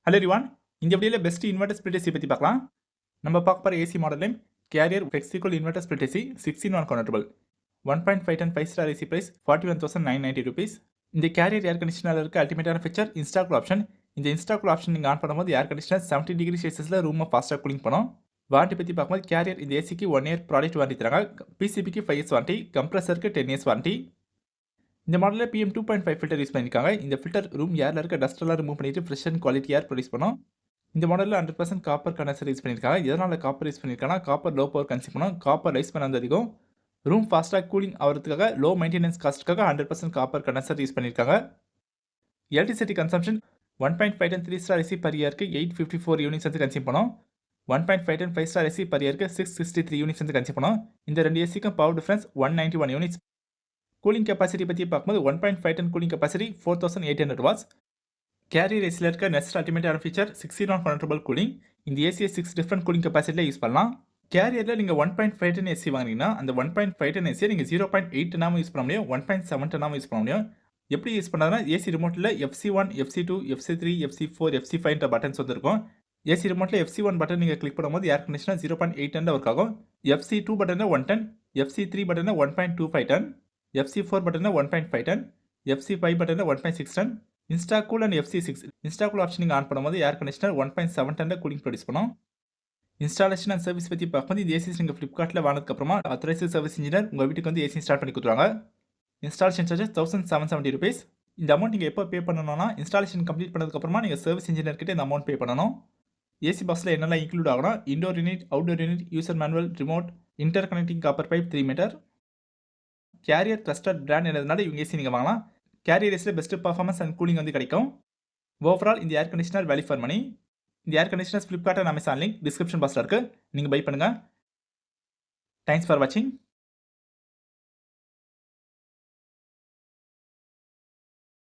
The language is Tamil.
ஹலோ எவ்ரிவான், இந்த வீடியோவில் பெஸ்ட் இன்வெர்டர் ஸ்பிளிட் ஏசி பற்றி பார்க்கலாம். நம்ம பார்க்க போகிற AC model name Carrier flexible inverter split AC 16 convertible 1.5 ton 5 star AC price 41,990 rupees. இந்த கேரியர் ஏர் கண்டிஷனர் இருக்க அல்டிமேட்டான ஃபீச்சர் இன்ஸ்டால் ஆப்ஷன். இந்த இன்ஸ்டால் ஆப்ஷன் நீங்கள் ஆன் பண்ணும்போது ஏர் கண்டிஷனர் 70 டிகிரி செல்சியஸில் ரூமை ஃபாஸ்ட்டாக கூலிங் பண்ணும். வாரண்டி பற்றி பார்க்கும்போது கேரியர் இந்த ஏசிக்கு 1 இயர் ப்ராடக்ட் வாரண்டி தராங்க. பிசிபிக்கு 5 இயர்ஸ் வாரண்டி, கம்ப்ரஸருக்கு 10 இயர்ஸ் வாரண்டி. இந்த மாடலில் PM 2.5 ஃபில்டர் யூஸ் பண்ணியிருக்காங்க. இந்த ஃபில்டர் ரூம் ஏரில் இருக்க டஸ்ட்டெல்லாம் ரிமூவ் பண்ணிட்டு fresh and quality air produce பண்ணும். இந்த மாடலில் 100% காப்பர் கண்டன்சர் யூஸ் பண்ணியிருக்காங்க. எதனால் காப்பர் யூஸ் பண்ணியிருக்காங்கன்னா காப்பர் லோ பவர் கன்சியூம் பண்ணும், காப்பர் லைஃப் ஸ்பேன் வந்து அதிகம். ரூம் ஃபாஸ்ட்டாக கூலிங் ஆகிறதுக்காக லோ மெயின்டெனன்ஸ் காஸ்ட்டுக்காக 100% காப்பர் கண்டன்சர் யூஸ் பண்ணியிருக்காங்க. Electricity consumption 1.5 ton 3 star AC per இயருக்கு 854 யூனிட்ஸ் வந்து கன்சியூம் பண்ணும். 1.5 டன் 5 ஸ்டார் ஏசி பர் இயருக்கு 663 யூனிட்ஸ் வந்து கன்சியூம் பண்ணும். இந்த ரெண்டு ஏசிக்கும் power difference 191 units. Cooling capacity பற்றி பார்க்கும்போது 1.5 ton cooling capacity 4800 watts. Carrier ஏசியில் இருக்க நெக்ஸ்ட் அல்டிமேட்டான ஃபீச்சர் 16 கன்வெர்ட்டபிள் கூலிங். இந்த ஏசியை 6 டிஃப்ரெண்ட் கூலிங் கெப்பாசிட்டியில் யூஸ் பண்ணலாம். கேரியரில் நீங்கள் 1.5 டன் ஏசி வாங்கினீங்கன்னா அந்த 1.5 டன் ஏசியை நீங்கள் 0.8 டன்னாகவும் யூஸ் பண்ண முடியும், 1.7 டன்னாகவும் யூஸ் பண்ண முடியும். எப்படி யூஸ் பண்ணாதுன்னா ஏசி ரிமோட்டில் FC1, FC2, FC3, FC4, FC5 buttons வந்துருக்கும். ஏசி ரிமோட்டில் FC1 பட்டன் நீங்கள் கிளிக் பண்ணும்போது ஏர் கண்டிஷனர் 0.8 டன் ஒர்க் ஆகும். FC2 பட்டனில் 1 டன், FC3 பட்டனில் 1.25 டன், FC4 பட்டனில் 1.5 டன், FC5 பட்டனில் 1.6 ton. Instacool and FC6 Instacool option நீங்கள் ஆன் பண்ணும்போது ஏர் கண்டிஷனர் 1.7 டனில் கூலிங் ப்ரொடியூஸ் பண்ணும். இன்ஸ்டாலேஷன் அண்ட் சர்வீஸ் பற்றி பார்க்கும்போது இந்த ஏசி நீங்கள் ஃப்ளிப்கார்ட்டில் வாங்கினதுக்கப்புறமா ஆத்தரைஸ்டு சர்வீஸ் இன்ஜினியர் உங்கள் வீட்டுக்கு வந்து ஏசி இன்ஸ்டால் பண்ணி கொடுத்துருவாங்க. Installation charges 1770 rupees. இந்த அமௌண்ட் நீங்கள் எப்போ பே பண்ணணும்னா இன்ஸ்டாலேஷன் கம்ப்ளீட் பண்ணதுக்கப்புறமா நீங்கள் சர்வீஸ் இன்ஜினியர் கிட்ட இந்த அமௌண்ட் பே பண்ணணும். ஏசி பாக்ஸில் என்னெல்லாம் இன்க்ளூட் ஆகும்னா indoor unit, outdoor unit, user manual, remote, interconnecting copper pipe 3 metre. Carrier trusted brand என்னதுனால இவங்க ஏசி நீங்கள் வாங்கலாம். கேரியர் ஏசியில் பெஸ்ட் பர்ஃபார்மன்ஸ் அண்ட் கூலிங் வந்து கிடைக்கும். ஓவரால் இந்த air conditioner value for money. இந்த air conditioner Flipkart and Amazon link description பாக்ஸில் இருக்குது, நீங்கள் பை பண்ணுங்கள். தேங்க்ஸ் ஃபார் வாட்சிங்.